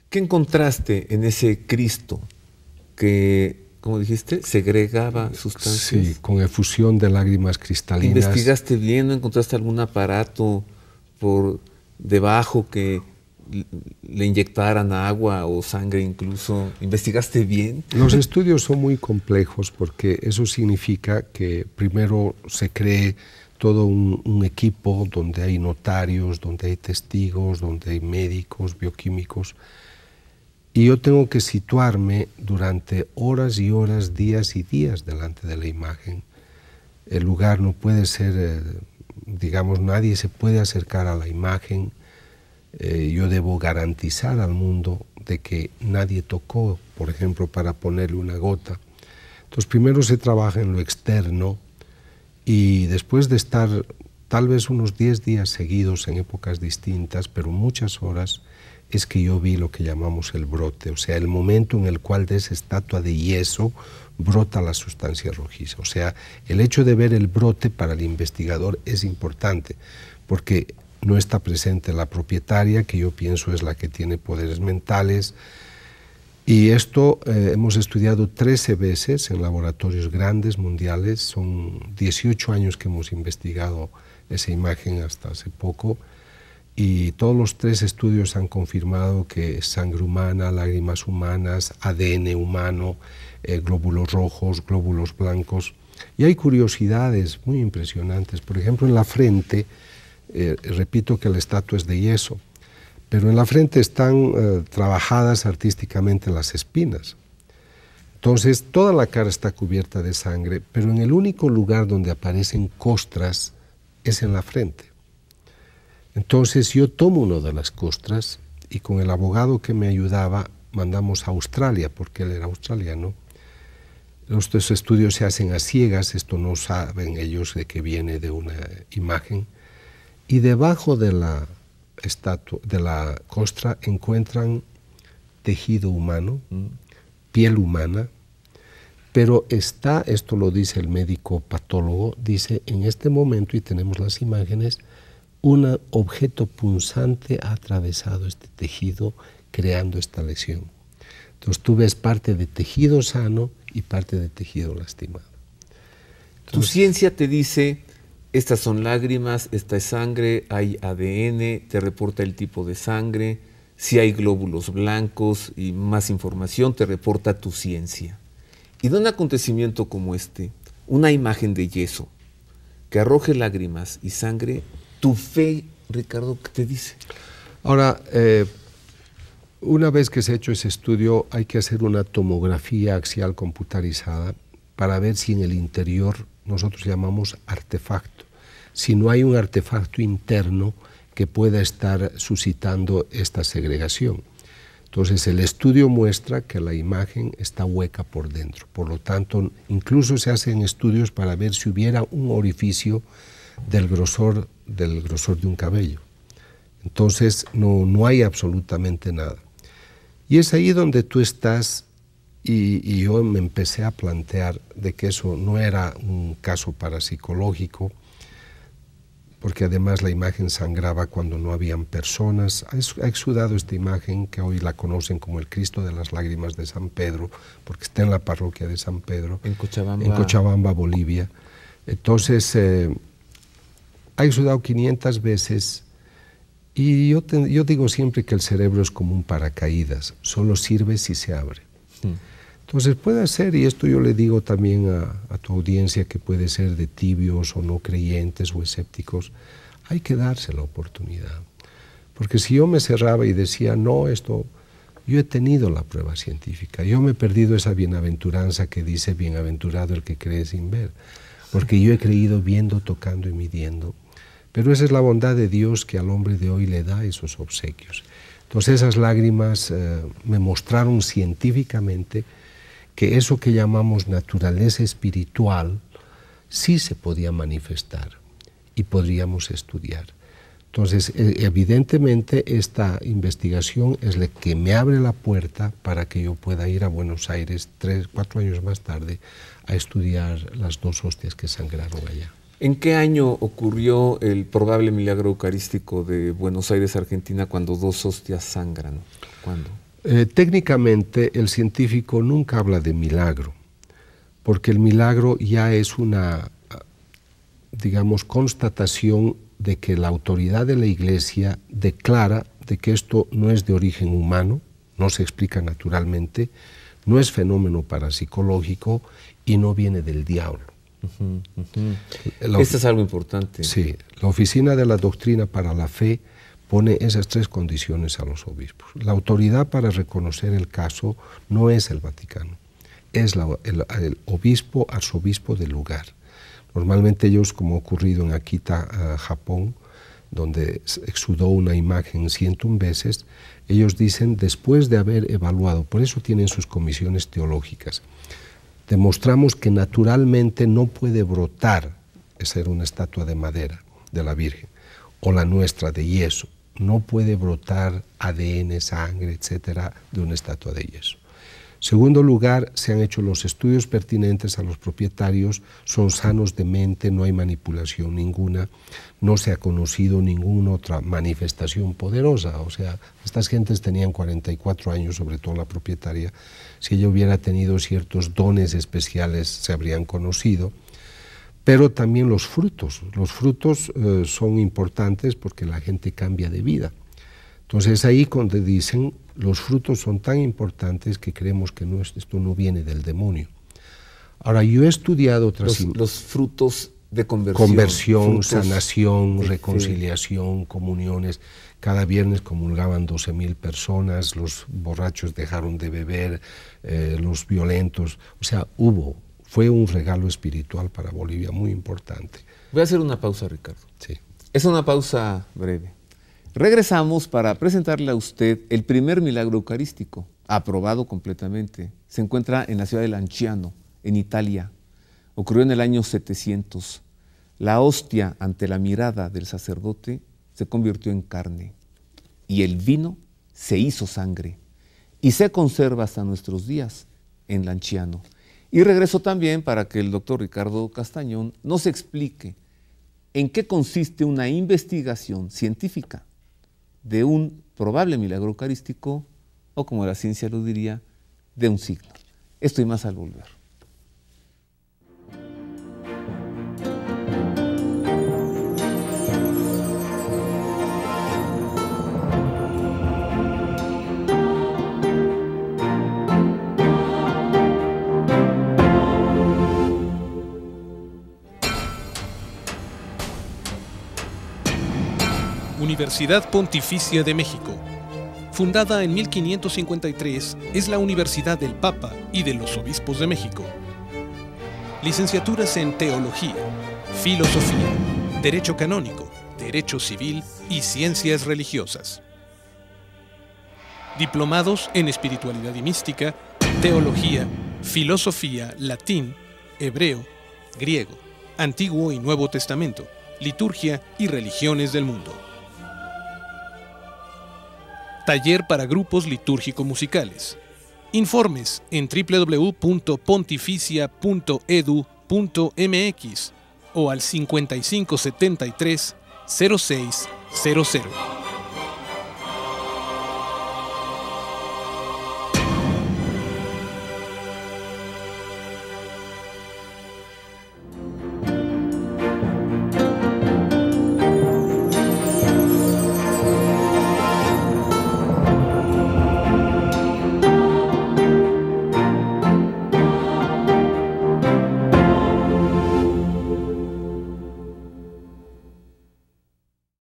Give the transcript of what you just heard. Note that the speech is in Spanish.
¿Qué encontraste en ese Cristo que, como dijiste, segregaba sustancias? Sí, con efusión de lágrimas cristalinas. ¿Investigaste bien? ¿No encontraste algún aparato por debajo que le inyectaran agua o sangre incluso? ¿Investigaste bien? Los estudios son muy complejos porque eso significa que primero se cree todo un equipo donde hay notarios, donde hay testigos, donde hay médicos, bioquímicos. Y yo tengo que situarme durante horas y horas, días y días delante de la imagen. El lugar no puede ser, digamos, nadie se puede acercar a la imagen. Yo debo garantizar al mundo de que nadie tocó, por ejemplo, para ponerle una gota. Entonces, primero se trabaja en lo externo y después de estar tal vez unos 10 días seguidos en épocas distintas, pero muchas horas, es que yo vi lo que llamamos el brote, o sea, el momento en el cual de esa estatua de yeso brota la sustancia rojiza. O sea, el hecho de ver el brote para el investigador es importante, porque no está presente la propietaria, que yo pienso es la que tiene poderes mentales, y esto hemos estudiado 13 veces en laboratorios grandes, mundiales. Son 18 años que hemos investigado esa imagen hasta hace poco, y todos los 3 estudios han confirmado que es sangre humana, lágrimas humanas, ADN humano, glóbulos rojos, glóbulos blancos. Y hay curiosidades muy impresionantes. Por ejemplo, en la frente, repito que la estatua es de yeso, pero en la frente están trabajadas artísticamente las espinas. Entonces, toda la cara está cubierta de sangre, pero en el único lugar donde aparecen costras es en la frente. Entonces, yo tomo una de las costras y con el abogado que me ayudaba mandamos a Australia, porque él era australiano. Los estudios se hacen a ciegas, esto no saben ellos de que viene de una imagen. Y debajo de la estatua, de la costra, encuentran tejido humano, piel humana, pero está, esto lo dice el médico patólogo, dice en este momento, y tenemos las imágenes, un objeto punzante ha atravesado este tejido creando esta lesión. Entonces tú ves parte de tejido sano y parte de tejido lastimado. Entonces, tu ciencia te dice, estas son lágrimas, esta es sangre, hay ADN, te reporta el tipo de sangre, si hay glóbulos blancos y más información te reporta tu ciencia. Y de un acontecimiento como este, una imagen de yeso que arroje lágrimas y sangre, tu fe, Ricardo, ¿qué te dice? Ahora, una vez que se ha hecho ese estudio, hay que hacer una tomografía axial computarizada para ver si en el interior, nosotros llamamos artefacto, si no hay un artefacto interno que pueda estar suscitando esta segregación. Entonces, el estudio muestra que la imagen está hueca por dentro. Por lo tanto, incluso se hacen estudios para ver si hubiera un orificio del grosor de un cabello. Entonces no hay absolutamente nada. Y es ahí donde tú estás y yo me empecé a plantear de que eso no era un caso parapsicológico, porque además la imagen sangraba cuando no habían personas. Ha exudado esta imagen que hoy la conocen como el Cristo de las Lágrimas de San Pedro, porque está en la parroquia de San Pedro, en Cochabamba, Bolivia. Entonces, ha exudado 500 veces y yo digo siempre que el cerebro es como un paracaídas, solo sirve si se abre. Entonces puede ser, y esto yo le digo también a tu audiencia, que puede ser de tibios o no creyentes o escépticos, hay que darse la oportunidad. Porque si yo me cerraba y decía, no, esto, yo he tenido la prueba científica, yo me he perdido esa bienaventuranza que dice, bienaventurado el que cree sin ver, porque yo he creído viendo, tocando y midiendo. Pero esa es la bondad de Dios que al hombre de hoy le da esos obsequios. Entonces esas lágrimas me mostraron científicamente que eso que llamamos naturaleza espiritual sí se podía manifestar y podríamos estudiar. Entonces, evidentemente, esta investigación es la que me abre la puerta para que yo pueda ir a Buenos Aires 4 años más tarde a estudiar las 2 hostias que sangraron allá. ¿En qué año ocurrió el probable milagro eucarístico de Buenos Aires, Argentina, cuando 2 hostias sangran? ¿Cuándo? Técnicamente el científico nunca habla de milagro, porque el milagro ya es una, digamos, constatación de que la autoridad de la Iglesia declara de que esto no es de origen humano, no se explica naturalmente, no es fenómeno parapsicológico y no viene del diablo. Esto es algo importante. Sí, la Oficina de la Doctrina para la Fe pone esas tres condiciones a los obispos. La autoridad para reconocer el caso no es el Vaticano, es el obispo, arzobispo del lugar. Normalmente ellos, como ha ocurrido en Akita, Japón, donde exudó una imagen 101 veces, ellos dicen, después de haber evaluado, por eso tienen sus comisiones teológicas, demostramos que naturalmente no puede brotar, ser una estatua de madera de la Virgen, o la nuestra de yeso, no puede brotar ADN, sangre, etcétera, de una estatua de yeso. Segundo lugar, se han hecho los estudios pertinentes a los propietarios, son sanos de mente, no hay manipulación ninguna, no se ha conocido ninguna otra manifestación poderosa. O sea, estas gentes tenían 44 años, sobre todo la propietaria. Si ella hubiera tenido ciertos dones especiales, se habrían conocido. Pero también los frutos son importantes porque la gente cambia de vida. Entonces ahí cuando dicen, los frutos son tan importantes que creemos que esto no viene del demonio. Ahora, yo he estudiado otras... Los frutos de conversión. Conversión, sanación, reconciliación, comuniones. Cada viernes comulgaban 12,000 personas, los borrachos dejaron de beber, los violentos. O sea, fue un regalo espiritual para Bolivia muy importante. Voy a hacer una pausa, Ricardo. Sí. Es una pausa breve. Regresamos para presentarle a usted el primer milagro eucarístico, aprobado completamente. Se encuentra en la ciudad de Lanciano, en Italia. Ocurrió en el año 700. La hostia, ante la mirada del sacerdote, se convirtió en carne. Y el vino se hizo sangre. Y se conserva hasta nuestros días en Lanciano. Y regreso también para que el doctor Ricardo Castañón nos explique en qué consiste una investigación científica de un probable milagro eucarístico, o como la ciencia lo diría, de un signo. Esto y más al volver. Universidad Pontificia de México. Fundada en 1553, es la Universidad del Papa y de los Obispos de México. Licenciaturas en Teología, Filosofía, Derecho Canónico, Derecho Civil y Ciencias Religiosas. Diplomados en Espiritualidad y Mística, Teología, Filosofía, Latín, Hebreo, Griego, Antiguo y Nuevo Testamento, Liturgia y Religiones del Mundo. Taller para grupos litúrgico-musicales. Informes en www.pontificia.edu.mx o al 5573 0600.